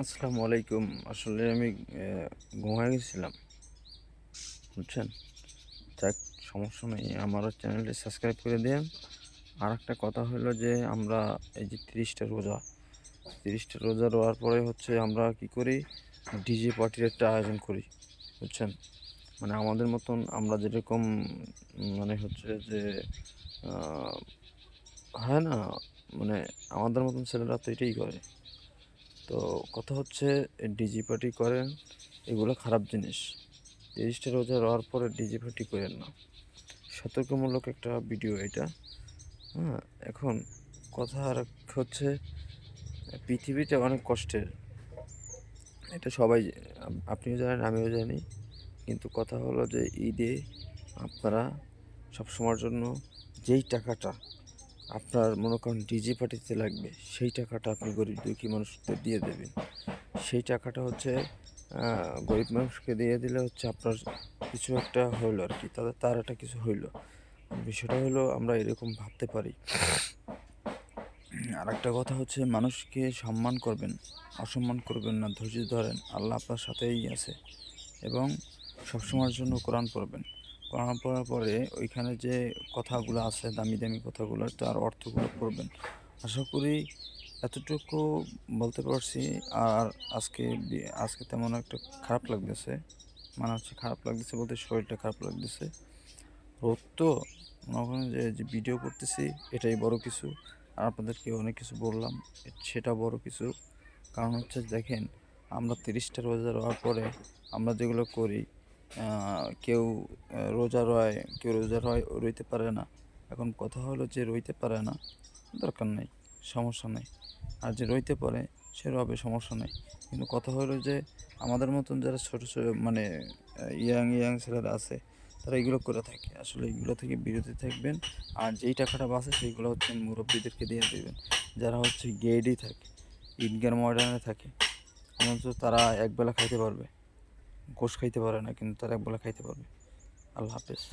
আসসালামু আলাইকুম। আসলে আমি ঘুমায় গেছিলাম, বুঝছেন? যাক, সমস্যা নেই। আমারও চ্যানেলটি সাবস্ক্রাইব করে দিয়েন। আরেকটা কথা হলো যে আমরা এই যে ৩০টা রোজা, ৩০টা রোজা রোয়ার পরে হচ্ছে আমরা কি করি? ডিজে পার্টির একটা আয়োজন করি, বুঝছেন? মানে আমাদের মতন আমরা যেরকম মানে হচ্ছে যে আ হয় না? মানে আমাদের মতন ছেলেরা তো এটাই করে। তো কথা হচ্ছে ডিজে পার্টি করেন, এগুলো খারাপ জিনিস। ৩০টা রোজা রোয়ার পরে ডিজে পার্টি কইরেন না। সতর্কমূলক একটা ভিডিও এটা। হ্যাঁ? এখন কথা হচ্ছে পৃথিবীটা অনেক কষ্টের। এটা সবাই আপনিও জানেন, আমিও জানি। কিন্তু কথা হলো যে ঈদে আপনারা সবসময়ের জন্য যেই টাকাটা আপনার মনে করেন ডিজে পার্টিতে লাগবে, সেই টাকাটা আপনি গরিব দুঃখী মানুষদের দিয়ে দেবেন। সেই টাকাটা হচ্ছে গরিব মানুষকে দিয়ে দিলে হচ্ছে আপনার কিছু একটা হইলো আরকি। তার একটা কিছু হইলো। বিষয়টা হলো আমরা এরকম ভাবতে পারি। আরেকটা কথা হচ্ছে মানুষকে সম্মান করবেন, অসম্মান করবেন না, ধৈর্য ধরেন। আল্লাহ আপনার সাথেই আছে এবং সবসময়ের জন্য কোরআন পড়বেন। কোরআন পড়ার পরে ওইখানে যে কথাগুলো আছে, দামি, দামি কথাগুলো, তার অর্থগুলো পড়বেন। আশা করি এতটুকু বলতে পারছি। আর আজকে তেমন একটা খারাপ লাগতেছে। মানে হচ্ছে খারাপ লাগতেছে বলতে শরীরটা খারাপ লাগতেছে। রোদ তো মনে করেন যে ভিডিও করতেছি এটাই বড় কিছু। আর আপনাদেরকে অনেক কিছু বললাম, সেটা বড় কিছু। কারণ হচ্ছে দেখেন, আমরা ৩০টা রোজা রোয়ার পরে আমরা যেগুলো করি, কেউ রোজা রয়, কেউ রইতে পারে না। এখন কথা হলো যে রইতে পারে না, দরকার নেই, সমস্যা নেই। আর যে রইতে পারে সে রবে, সমস্যা নেই। কিন্তু কথা হলো যে আমাদের মতন যারা ছোটো মানে ইয়াং ছেলেরা আছে, তারা এগুলো করে থাকে। আসলে এগুলো থেকে বিরত থাকবেন। আর যেই টাকাটা বাঁচে সেইগুলো হচ্ছে মুরব্বিদেরকে দিয়ে দেবেন, যারা হচ্ছে গেটেই থাকে, ঈদগার ময়দানে থাকে। অথচ তারা একবেলা খাইতে পারবে, গোশ খাইতে পারে না, কিন্তু তারা একবেলা খাইতে পারবে। আল্লাহ হাফেজ।